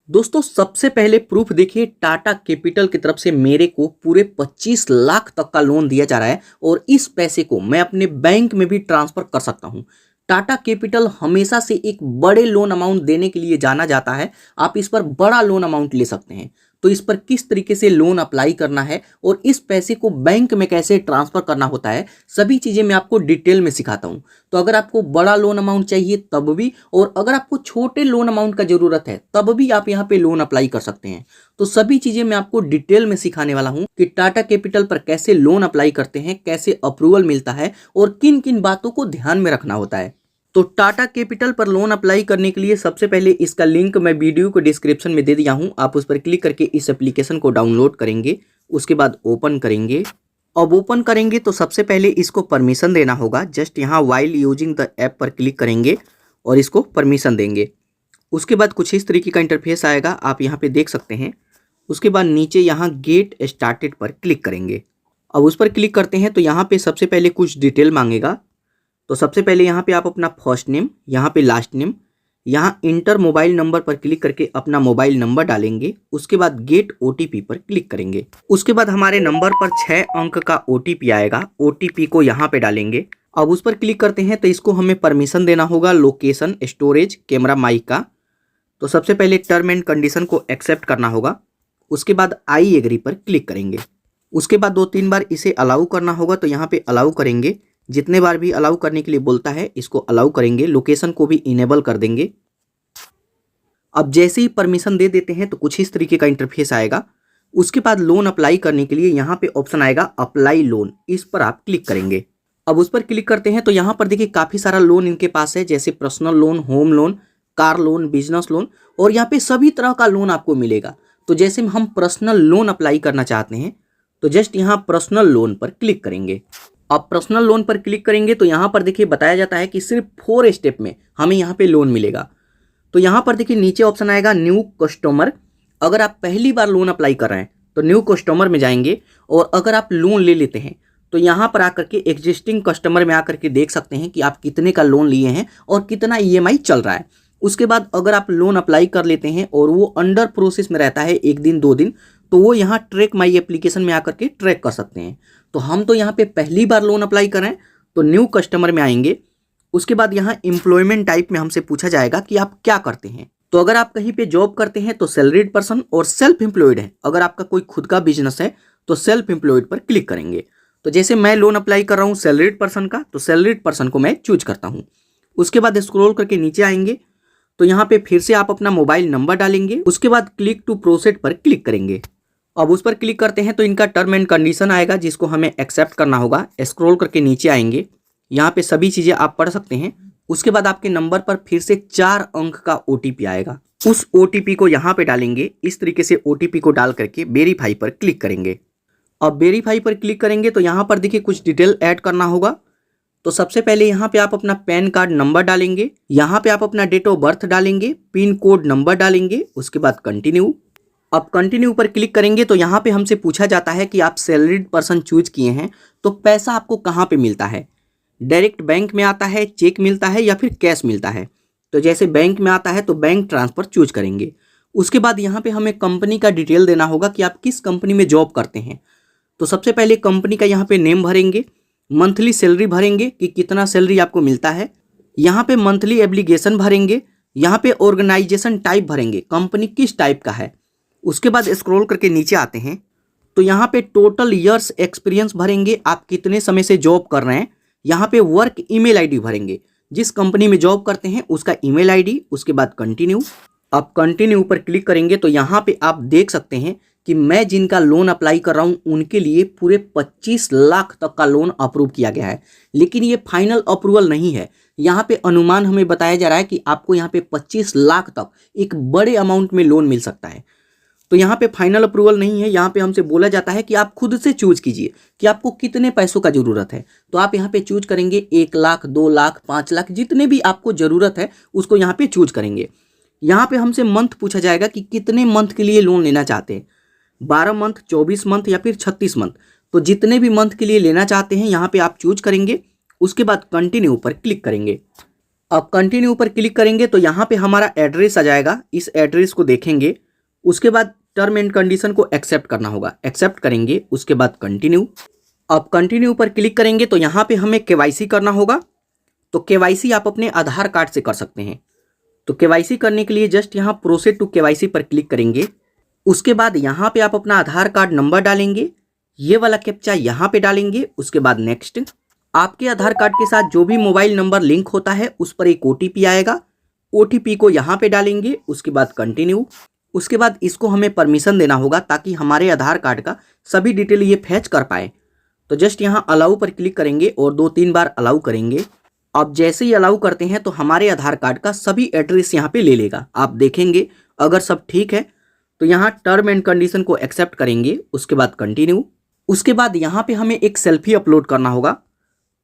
दोस्तों सबसे पहले प्रूफ देखिए, टाटा कैपिटल की तरफ से मेरे को पूरे 25 लाख तक का लोन दिया जा रहा है और इस पैसे को मैं अपने बैंक में भी ट्रांसफर कर सकता हूं। टाटा कैपिटल हमेशा से एक बड़े लोन अमाउंट देने के लिए जाना जाता है। आप इस पर बड़ा लोन अमाउंट ले सकते हैं। तो इस पर किस तरीके से लोन अप्लाई करना है और इस पैसे को बैंक में कैसे ट्रांसफर करना होता है, सभी चीजें मैं आपको डिटेल में सिखाता हूं। तो अगर आपको बड़ा लोन अमाउंट चाहिए तब भी, और अगर आपको छोटे लोन अमाउंट का जरूरत है तब भी आप यहाँ पे लोन अप्लाई कर सकते हैं। तो सभी चीजें मैं आपको डिटेल में सिखाने वाला हूं कि टाटा कैपिटल पर कैसे लोन अप्लाई करते हैं, कैसे अप्रूवल मिलता है और किन किन बातों को ध्यान में रखना होता है। तो टाटा कैपिटल पर लोन अप्लाई करने के लिए सबसे पहले इसका लिंक मैं वीडियो को डिस्क्रिप्शन में दे दिया हूं। आप उस पर क्लिक करके इस एप्लीकेशन को डाउनलोड करेंगे, उसके बाद ओपन करेंगे। अब ओपन करेंगे तो सबसे पहले इसको परमिशन देना होगा। जस्ट यहाँ वाइल यूजिंग द ऐप पर क्लिक करेंगे और इसको परमिशन देंगे। उसके बाद कुछ इस तरीके का इंटरफेस आएगा, आप यहाँ पे देख सकते हैं। उसके बाद नीचे यहाँ गेट स्टार्टेड पर क्लिक करेंगे। अब उस पर क्लिक करते हैं तो यहाँ पे सबसे पहले कुछ डिटेल मांगेगा। तो सबसे पहले यहाँ पे आप अपना फर्स्ट नेम, यहाँ पे लास्ट नेम, यहाँ इंटर मोबाइल नंबर पर क्लिक करके अपना मोबाइल नंबर डालेंगे। उसके बाद गेट ओटीपी पर क्लिक करेंगे। उसके बाद हमारे नंबर पर 6 अंक का ओटीपी आएगा, ओटीपी को यहाँ पे डालेंगे। अब उस पर क्लिक करते हैं तो इसको हमें परमिशन देना होगा, लोकेशन, स्टोरेज, कैमरा, माइक का। तो सबसे पहले टर्म एंड कंडीशन को एक्सेप्ट करना होगा। उसके बाद आई एग्री पर क्लिक करेंगे। उसके बाद 2-3 बार इसे अलाउ करना होगा, तो यहाँ पे अलाउ करेंगे। जितने बार भी अलाउ करने के लिए बोलता है इसको अलाउ करेंगे। लोकेशन को भी इनेबल कर देंगे। अब जैसे ही परमिशन दे देते हैं तो कुछ इस तरीके का इंटरफेस आएगा। उसके बाद लोन अप्लाई करने के लिए यहाँ पे ऑप्शन आएगा अप्लाई लोन, इस पर आप क्लिक करेंगे। अब उस पर क्लिक करते हैं तो यहाँ पर देखिए काफ़ी सारा लोन इनके पास है, जैसे personal loan, home loan, car loan, business loan, और यहाँ पे सभी तरह का लोन आपको मिलेगा। तो जैसे हम पर्सनल लोन अप्लाई करना चाहते हैं तो जस्ट यहाँ पर्सनल लोन पर क्लिक करेंगे। अब पर्सनल लोन पर क्लिक करेंगे तो यहाँ पर देखिए बताया जाता है कि सिर्फ 4 स्टेप में हमें यहाँ पे लोन मिलेगा। तो यहाँ पर देखिए नीचे ऑप्शन आएगा न्यू कस्टमर। अगर आप पहली बार लोन अप्लाई कर रहे हैं तो न्यू कस्टमर में जाएंगे, और अगर आप लोन ले लेते हैं तो यहाँ पर आकर के एग्जिस्टिंग कस्टमर में आकर के देख सकते हैं कि आप कितने का लोन लिए हैं और कितना ईएमआई चल रहा है। उसके बाद अगर आप लोन अप्लाई कर लेते हैं और वो अंडर प्रोसेस में रहता है 1 दिन 2 दिन, तो वो यहाँ ट्रैक माई एप्लीकेशन में आकर के ट्रैक कर सकते हैं। तो हम तो यहाँ पे पहली बार लोन अप्लाई करें तो न्यू कस्टमर में आएंगे। उसके बाद यहाँ एम्प्लॉयमेंट टाइप में हमसे पूछा जाएगा कि आप क्या करते हैं। तो अगर आप कहीं पे जॉब करते हैं तो सैलरीड पर्सन, और सेल्फ एम्प्लॉयड है अगर आपका कोई खुद का बिजनेस है तो सेल्फ एम्प्लॉयड पर क्लिक करेंगे। तो जैसे मैं लोन अप्लाई कर रहा हूँ सैलरीड पर्सन का, तो सैलरीड पर्सन को मैं चूज करता हूँ। उसके बाद स्क्रॉल करके नीचे आएंगे तो यहाँ पे फिर से आप अपना मोबाइल नंबर डालेंगे। उसके बाद क्लिक टू प्रोसीड पर क्लिक करेंगे। अब उस पर क्लिक करते हैं तो इनका टर्म एंड कंडीशन आएगा जिसको हमें एक्सेप्ट करना होगा। स्क्रॉल करके नीचे आएंगे, यहाँ पे सभी चीज़ें आप पढ़ सकते हैं। उसके बाद आपके नंबर पर फिर से 4 अंक का ओटीपी आएगा, उस ओटीपी को यहाँ पे डालेंगे। इस तरीके से ओटीपी को डाल करके वेरीफाई पर क्लिक करेंगे। अब वेरीफाई पर क्लिक करेंगे तो यहाँ पर देखिए कुछ डिटेल ऐड करना होगा। तो सबसे पहले यहाँ पे आप अपना पैन कार्ड नंबर डालेंगे, यहाँ पे आप अपना डेट ऑफ बर्थ डालेंगे, पिन कोड नंबर डालेंगे। उसके बाद कंटिन्यू। अब कंटिन्यू पर क्लिक करेंगे तो यहाँ पे हमसे पूछा जाता है कि आप सैलरीड पर्सन चूज किए हैं तो पैसा आपको कहाँ पे मिलता है, डायरेक्ट बैंक में आता है, चेक मिलता है या फिर कैश मिलता है। तो जैसे बैंक में आता है तो बैंक ट्रांसफर चूज करेंगे। उसके बाद यहाँ पे हमें कंपनी का डिटेल देना होगा कि आप किस कंपनी में जॉब करते हैं। तो सबसे पहले कंपनी का यहाँ पे नेम भरेंगे, मंथली सैलरी भरेंगे कि कितना सैलरी आपको मिलता है, यहाँ पे मंथली एब्लिगेशन भरेंगे, यहाँ पे ऑर्गेनाइजेशन टाइप भरेंगे, कंपनी किस टाइप का है। उसके बाद स्क्रॉल करके नीचे आते हैं तो यहाँ पे टोटल ईयर्स एक्सपीरियंस भरेंगे, आप कितने समय से जॉब कर रहे हैं। यहाँ पे वर्क ईमेल आईडी भरेंगे, जिस कंपनी में जॉब करते हैं उसका ईमेल आईडी। उसके बाद कंटिन्यू। अब कंटिन्यू पर क्लिक करेंगे तो यहाँ पे आप देख सकते हैं कि मैं जिनका लोन अप्लाई कर रहा हूँ उनके लिए पूरे 25 लाख तक का लोन अप्रूव किया गया है। लेकिन ये फाइनल अप्रूवल नहीं है, यहाँ पे अनुमान हमें बताया जा रहा है कि आपको यहाँ पे 25 लाख तक एक बड़े अमाउंट में लोन मिल सकता है। तो यहाँ पे फाइनल अप्रूवल नहीं है, यहाँ पे हमसे बोला जाता है कि आप खुद से चूज कीजिए कि आपको कितने पैसों का जरूरत है। तो आप यहाँ पे चूज करेंगे 1 लाख, 2 लाख, 5 लाख, जितने भी आपको जरूरत है उसको यहाँ पे चूज करेंगे। यहाँ पे हमसे मंथ पूछा जाएगा कि कितने मंथ के लिए लोन लेना चाहते हैं, 12 मंथ, 24 मंथ या फिर 36 मंथ। तो जितने भी मंथ के लिए लेना चाहते हैं यहाँ पे आप चूज करेंगे। उसके बाद कंटिन्यू पर क्लिक करेंगे। अब कंटिन्यू पर क्लिक करेंगे तो यहाँ पे हमारा एड्रेस आ जाएगा, इस एड्रेस को देखेंगे। उसके बाद टर्म एंड कंडीशन को एक्सेप्ट करना होगा, एक्सेप्ट करेंगे। उसके बाद कंटिन्यू। अब कंटिन्यू पर क्लिक करेंगे तो यहाँ पे हमें केवाईसी करना होगा। तो केवाईसी आप अपने आधार कार्ड से कर सकते हैं। तो केवाईसी करने के लिए जस्ट यहाँ प्रोसीड टू केवाईसी पर क्लिक करेंगे। उसके बाद यहाँ पे आप अपना आधार कार्ड नंबर डालेंगे, ये वाला कैप्चा यहाँ पे डालेंगे। उसके बाद नेक्स्ट। आपके आधार कार्ड के साथ जो भी मोबाइल नंबर लिंक होता है उस पर एक ओटीपी आएगा, ओटीपी को यहाँ पे डालेंगे। उसके बाद कंटिन्यू। उसके बाद इसको हमें परमिशन देना होगा ताकि हमारे आधार कार्ड का सभी डिटेल ये फैच कर पाए। तो जस्ट यहाँ अलाउ पर क्लिक करेंगे और 2-3 बार अलाउ करेंगे। अब जैसे ही अलाउ करते हैं तो हमारे आधार कार्ड का सभी एड्रेस यहाँ पे ले लेगा। आप देखेंगे अगर सब ठीक है तो यहाँ टर्म एंड कंडीशन को एक्सेप्ट करेंगे। उसके बाद कंटिन्यू। उसके बाद यहाँ पे हमें एक सेल्फी अपलोड करना होगा।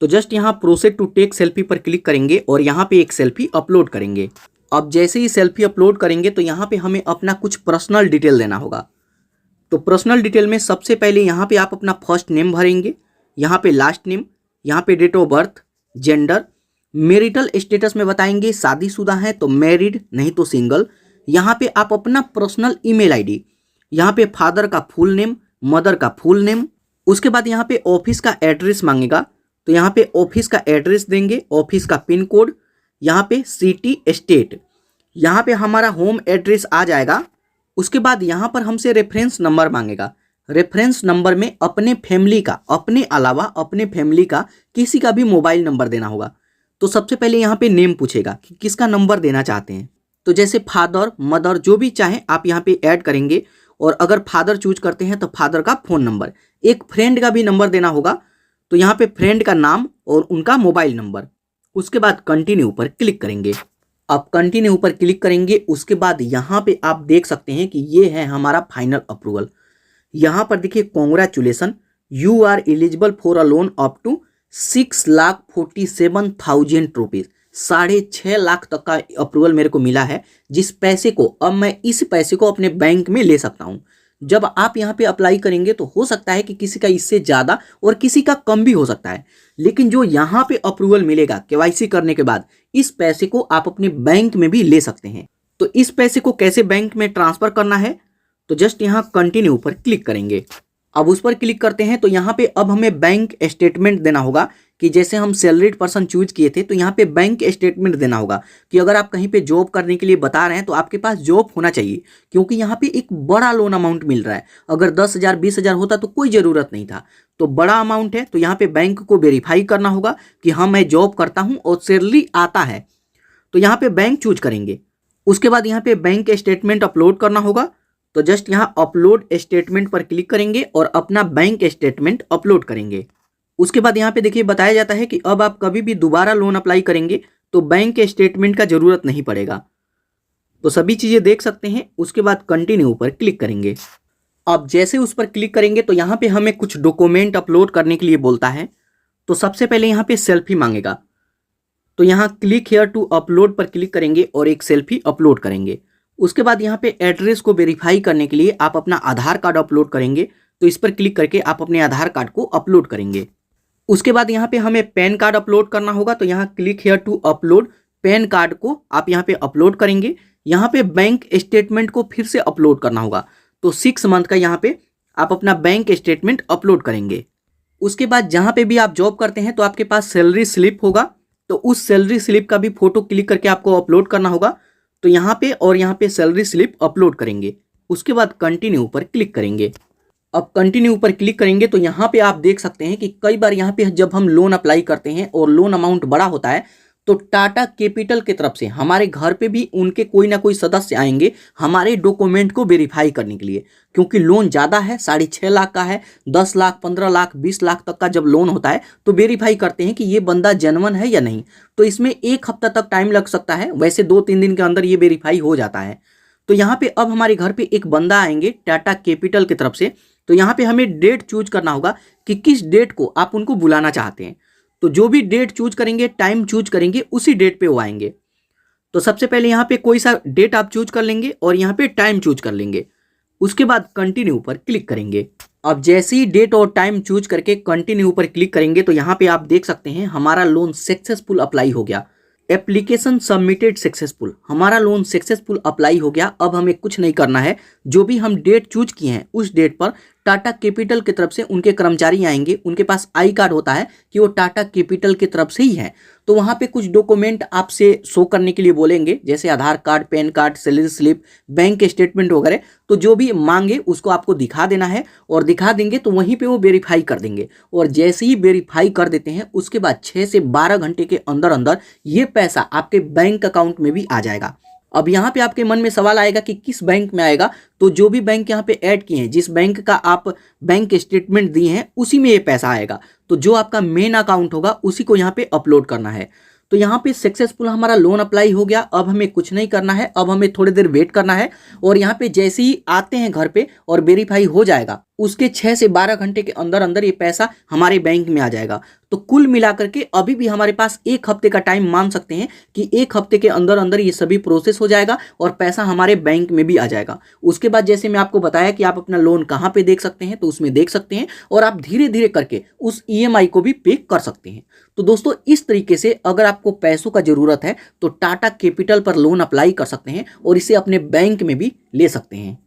तो जस्ट यहाँ प्रोसीड टू टेक सेल्फी पर क्लिक करेंगे और यहाँ पे एक सेल्फी अपलोड करेंगे। अब जैसे ही सेल्फी अपलोड करेंगे तो यहाँ पे हमें अपना कुछ पर्सनल डिटेल देना होगा। तो पर्सनल डिटेल में सबसे पहले यहाँ पे आप अपना फर्स्ट नेम भरेंगे, यहाँ पे लास्ट नेम, यहाँ पे date of birth, gender, marital status में बताएंगे शादीशुदा है तो मैरिड, नहीं तो सिंगल। यहाँ पे आप अपना पर्सनल ईमेल आईडी, यहाँ पे फादर का फुल नेम, मदर का फुल नेम। उसके बाद यहाँ पे ऑफिस का एड्रेस मांगेगा तो यहाँ पे ऑफिस का एड्रेस देंगे, ऑफिस का पिन कोड, यहाँ पे सिटी स्टेट, यहाँ पे हमारा होम एड्रेस आ जाएगा। उसके बाद यहाँ पर हमसे रेफरेंस नंबर मांगेगा। रेफरेंस नंबर में अपने फैमिली का, अपने अलावा अपने फैमिली का किसी का भी मोबाइल नंबर देना होगा। तो सबसे पहले यहाँ पे नेम पूछेगा कि किसका नंबर देना चाहते हैं। तो जैसे फादर, मदर, जो भी चाहे आप यहाँ पे ऐड करेंगे। और अगर फादर चूज करते हैं तो फादर का फ़ोन नंबर। एक फ्रेंड का भी नंबर देना होगा तो यहाँ पे फ्रेंड का नाम और उनका मोबाइल नंबर। उसके बाद कंटिन्यू पर क्लिक करेंगे। अब कंटिन्यू पर क्लिक करेंगे। उसके बाद यहाँ पे आप देख सकते हैं कि ये है हमारा फाइनल अप्रूवल। यहाँ पर देखिए congratulation, you are eligible for a loan up to 6,47,000 rupees. 6.5 lakh तक का अप्रूवल मेरे को मिला है, जिस पैसे को अब मैं इस पैसे को अपने बैंक में ले सकता हूँ। जब आप यहाँ पे अप्लाई करेंगे तो हो सकता है कि किसी का इससे ज़्यादा और किसी का कम भी हो सकता है, लेकिन जो यहाँ पे अप्रूवल मिलेगा केवाईसी करने के बाद, इस पैसे को आप अपने बैंक में भी ले सकते हैं। तो इस पैसे को कैसे बैंक में ट्रांसफ़र करना है, तो जस्ट यहाँ कंटिन्यू पर क्लिक करेंगे। अब उस पर क्लिक करते हैं तो यहाँ पे अब हमें बैंक स्टेटमेंट देना होगा कि जैसे हम सैलरीड पर्सन चूज किए थे तो यहाँ पे बैंक स्टेटमेंट देना होगा कि अगर आप कहीं पे जॉब करने के लिए बता रहे हैं तो आपके पास जॉब होना चाहिए, क्योंकि यहाँ पे एक बड़ा लोन अमाउंट मिल रहा है। अगर 10,000 20,000 होता तो कोई ज़रूरत नहीं था, तो बड़ा अमाउंट है तो यहाँ पे बैंक को वेरीफाई करना होगा कि हाँ मैं जॉब करता हूँ और सैलरी आता है। तो यहाँ पे बैंक चूज करेंगे। उसके बाद यहाँ पे बैंक स्टेटमेंट अपलोड करना होगा। तो जस्ट यहाँ अपलोड स्टेटमेंट पर क्लिक करेंगे और अपना बैंक स्टेटमेंट अपलोड करेंगे। उसके बाद यहाँ पे देखिए बताया जाता है कि अब आप कभी भी दोबारा लोन अप्लाई करेंगे तो बैंक स्टेटमेंट का ज़रूरत नहीं पड़ेगा। तो सभी चीज़ें देख सकते हैं। उसके बाद कंटिन्यू पर क्लिक करेंगे। अब जैसे उस पर क्लिक करेंगे तो यहाँ पे हमें कुछ डॉक्यूमेंट अपलोड करने के लिए बोलता है। तो सबसे पहले यहाँ पे सेल्फी मांगेगा। तो यहाँ क्लिक हेयर टू अपलोड पर क्लिक करेंगे और एक सेल्फी अपलोड करेंगे। उसके बाद यहाँ पे एड्रेस को वेरीफाई करने के लिए आप अपना आधार कार्ड अपलोड करेंगे। तो इस पर क्लिक करके आप अपने आधार कार्ड को अपलोड करेंगे। उसके बाद यहाँ पे हमें पैन कार्ड अपलोड करना होगा। तो यहाँ click here to upload PAN card को आप यहाँ पे अपलोड करेंगे। यहाँ पे बैंक स्टेटमेंट को फिर से अपलोड करना होगा। तो 6 मंथ का यहाँ पे आप अपना बैंक स्टेटमेंट अपलोड करेंगे। उसके बाद जहाँ पे भी आप जॉब करते हैं तो आपके पास सैलरी स्लिप होगा, तो उस सैलरी स्लिप का भी फोटो क्लिक करके आपको अपलोड करना होगा। तो यहाँ पे और यहाँ पे सैलरी स्लिप अपलोड करेंगे। उसके बाद कंटिन्यू पर क्लिक करेंगे। अब कंटिन्यू पर क्लिक करेंगे तो यहाँ पे आप देख सकते हैं कि कई बार यहाँ पे जब हम लोन अप्लाई करते हैं और लोन अमाउंट बड़ा होता है तो टाटा कैपिटल की तरफ से हमारे घर पे भी उनके कोई ना कोई सदस्य आएंगे हमारे डॉक्यूमेंट को वेरीफाई करने के लिए, क्योंकि लोन ज़्यादा है, 6.5 लाख का है। 10 लाख, 15 लाख, 20 लाख तक का जब लोन होता है तो वेरीफाई करते हैं कि ये बंदा जेन्युइन है या नहीं। तो इसमें 1 हफ्ता तक टाइम लग सकता है, वैसे 2-3 दिन के अंदर ये वेरीफाई हो जाता है। तो यहाँ पे अब हमारे घर पे एक बंदा आएंगे टाटा कैपिटल की तरफ से। तो यहाँ पे हमें डेट चूज करना होगा कि किस डेट को आप उनको बुलाना चाहते हैं। तो जो भी डेट चूज करेंगे, टाइम चूज करेंगे, उसी डेट पे वो आएंगे। तो सबसे पहले यहाँ पे कोई सा डेट आप चूज कर लेंगे और यहाँ पे टाइम चूज कर लेंगे। उसके बाद कंटिन्यू पर क्लिक करेंगे। अब जैसे ही डेट और टाइम चूज करके कंटिन्यू पर क्लिक करेंगे तो यहाँ पे आप देख सकते हैं हमारा लोन सक्सेसफुल अप्लाई हो गया। एप्लीकेशन सबमिटेड सक्सेसफुल, हमारा लोन सक्सेसफुल अप्लाई हो गया। अब हमें कुछ नहीं करना है, जो भी हम डेट चूज किए हैं उस डेट पर टाटा कैपिटल की तरफ से उनके कर्मचारी आएंगे, उनके पास आई कार्ड होता है कि वो टाटा कैपिटल की तरफ से ही है। तो वहाँ पे कुछ डॉक्यूमेंट आपसे शो करने के लिए बोलेंगे, जैसे Aadhaar card, PAN card, salary slip, bank statement वगैरह। तो जो भी मांगे उसको आपको दिखा देना है, और दिखा देंगे तो वहीं पे वो वेरीफाई कर देंगे। और जैसे ही वेरीफाई कर देते हैं उसके बाद 6 से 12 घंटे के अंदर अंदर ये पैसा आपके बैंक अकाउंट में भी आ जाएगा। अब यहाँ पे आपके मन में सवाल आएगा कि किस बैंक में आएगा। तो जो भी बैंक यहाँ पे ऐड किए हैं, जिस बैंक का आप बैंक स्टेटमेंट दिए हैं उसी में ये पैसा आएगा। तो जो आपका मेन अकाउंट होगा उसी को यहाँ पे अपलोड करना है। तो यहाँ पे सक्सेसफुल हमारा लोन अप्लाई हो गया। अब हमें कुछ नहीं करना है, अब हमें थोड़ी देर वेट करना है। और यहाँ पे जैसे ही आते हैं घर पे और वेरीफाई हो जाएगा, उसके 6 से 12 घंटे के अंदर अंदर ये पैसा हमारे बैंक में आ जाएगा। तो कुल मिलाकर के अभी भी हमारे पास 1 हफ्ते का टाइम मान सकते हैं कि 1 हफ्ते के अंदर अंदर ये सभी प्रोसेस हो जाएगा और पैसा हमारे बैंक में भी आ जाएगा। उसके बाद जैसे मैं आपको बताया कि आप अपना लोन कहाँ पे देख सकते हैं, तो उसमें देख सकते हैं और आप धीरे धीरे करके उस ईएमआई को भी पे कर सकते हैं। तो दोस्तों इस तरीके से अगर आपको पैसों का जरूरत है तो टाटा कैपिटल पर लोन अप्लाई कर सकते हैं और इसे अपने बैंक में भी ले सकते हैं।